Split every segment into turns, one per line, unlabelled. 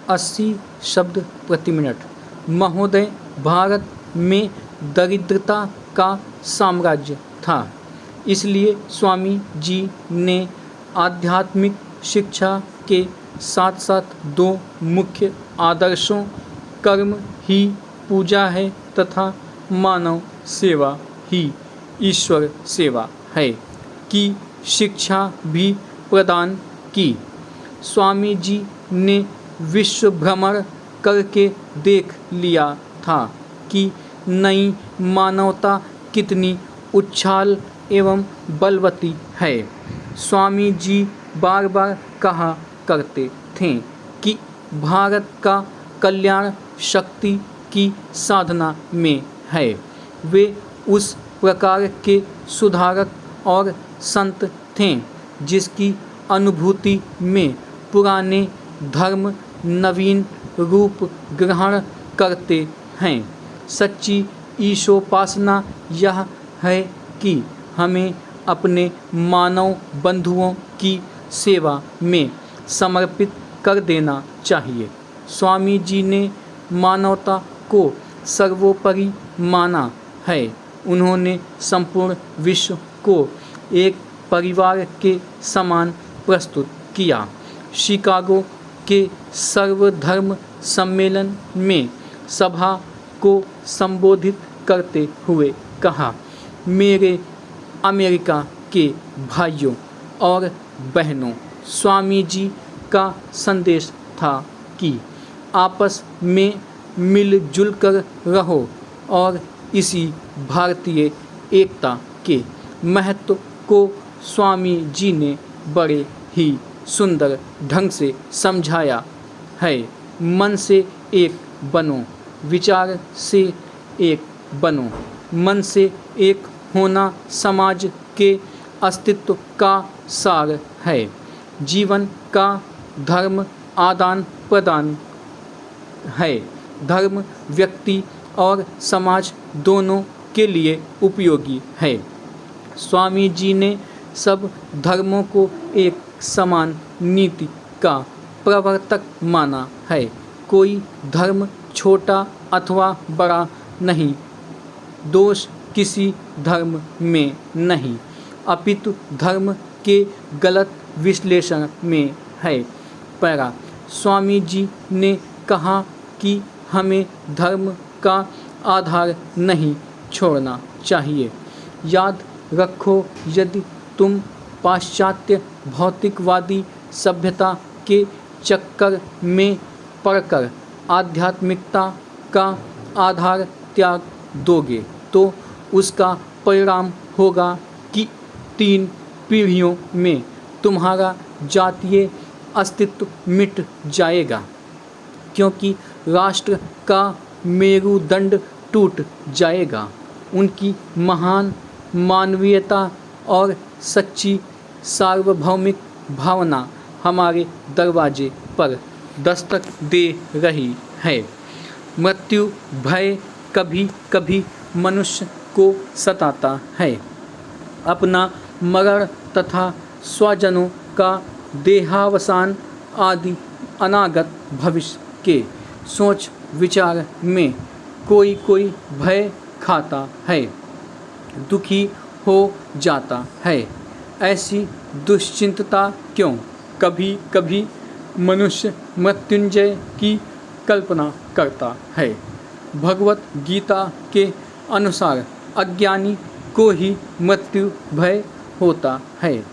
80 शब्द प्रति मिनट। महोदय, भारत में दरिद्रता का साम्राज्य था, इसलिए स्वामी जी ने आध्यात्मिक शिक्षा के साथ साथ 2 मुख्य आदर्शों, कर्म ही पूजा है तथा मानव सेवा ही ईश्वर सेवा है, की शिक्षा भी प्रदान की। स्वामी जी ने विश्व भ्रमण करके देख लिया था कि नई मानवता कितनी उच्छाल एवं बलवती है। स्वामी जी बार बार कहा करते थे कि भारत का कल्याण शक्ति की साधना में है। वे उस प्रकार के सुधारक और संत थे जिसकी अनुभूति में पुराने धर्म नवीन रूप ग्रहण करते हैं। सच्ची ईशोपासना यह है कि हमें अपने मानव बंधुओं की सेवा में समर्पित कर देना चाहिए। स्वामी जी ने मानवता को सर्वोपरि माना है। उन्होंने संपूर्ण विश्व को एक परिवार के समान प्रस्तुत किया। शिकागो के सर्वधर्म सम्मेलन में सभा को संबोधित करते हुए कहा, मेरे अमेरिका के भाइयों और बहनों, स्वामी जी का संदेश था कि आपस में मिलजुल कर रहो और इसी भारतीय एकता के महत्व को स्वामी जी ने बड़े ही सुंदर ढंग से समझाया है। मन से एक बनो, विचार से एक बनो। मन से एक होना समाज के अस्तित्व का सार है। जीवन का धर्म आदान प्रदान है। धर्म व्यक्ति और समाज दोनों के लिए उपयोगी है। स्वामी जी ने सब धर्मों को एक समान नीति का प्रवर्तक माना है। कोई धर्म छोटा अथवा बड़ा नहीं, दोष किसी धर्म में नहीं, अपितु धर्म के गलत विश्लेषण में है। पैरा, स्वामी जी ने कहा कि हमें धर्म का आधार नहीं छोड़ना चाहिए। याद रखो, यदि तुम पाश्चात्य भौतिकवादी सभ्यता के चक्कर में पड़कर आध्यात्मिकता का आधार त्याग दोगे तो उसका परिणाम होगा कि 3 पीढ़ियों में तुम्हारा जातीय अस्तित्व मिट जाएगा, क्योंकि राष्ट्र का मेरुदंड टूट जाएगा। उनकी महान मानवीयता और सच्ची सार्वभौमिक भावना हमारे दरवाजे पर दस्तक दे रही है। मृत्यु भय कभी कभी मनुष्य को सताता है। अपना मरण तथा स्वजनों का देहावसान आदि अनागत भविष्य के सोच विचार में कोई कोई भय खाता है, दुखी हो जाता है। ऐसी दुश्चिंतता क्यों? कभी कभी मनुष्य मृत्युंजय की कल्पना करता है। भगवत गीता के अनुसार अज्ञानी को ही मृत्यु भय होता है,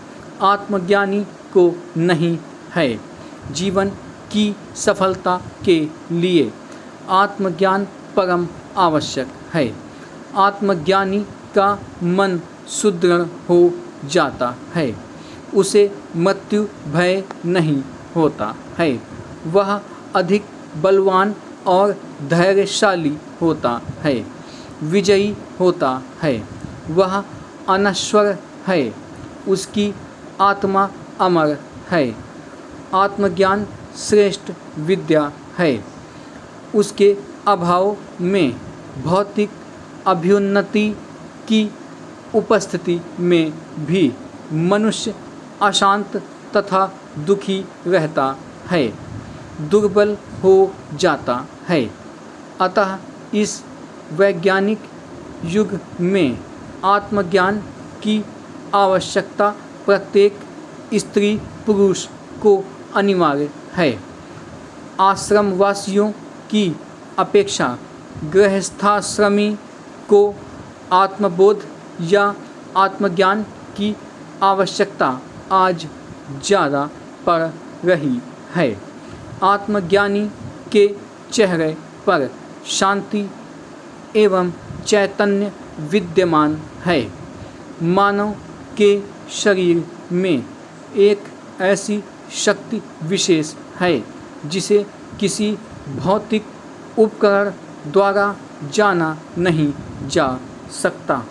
आत्मज्ञानी को नहीं है। जीवन की सफलता के लिए आत्मज्ञान परम आवश्यक है। आत्मज्ञानी का मन सुदृढ़ हो जाता है, उसे मृत्यु भय नहीं होता है। वह अधिक बलवान और धैर्यशाली होता है, विजयी होता है। वह अनश्वर है, उसकी आत्मा अमर है। आत्मज्ञान श्रेष्ठ विद्या है। उसके अभाव में भौतिक अभ्युन्नति की उपस्थिति में भी मनुष्य अशांत तथा दुखी रहता है। दुर्बल हो जाता है। अतः इस वैज्ञानिक युग में आत्मज्ञान की आवश्यकता प्रत्येक स्त्री पुरुष को अनिवार्य है। आश्रमवासियों की अपेक्षा गृहस्थाश्रमी को आत्मबोध या आत्मज्ञान की आवश्यकता आज ज़्यादा पड़ रही है। आत्मज्ञानी के चेहरे पर शांति एवं चैतन्य विद्यमान है। मानव के शरीर में एक ऐसी शक्ति विशेष है जिसे किसी भौतिक उपकरण द्वारा जाना नहीं जा सकता।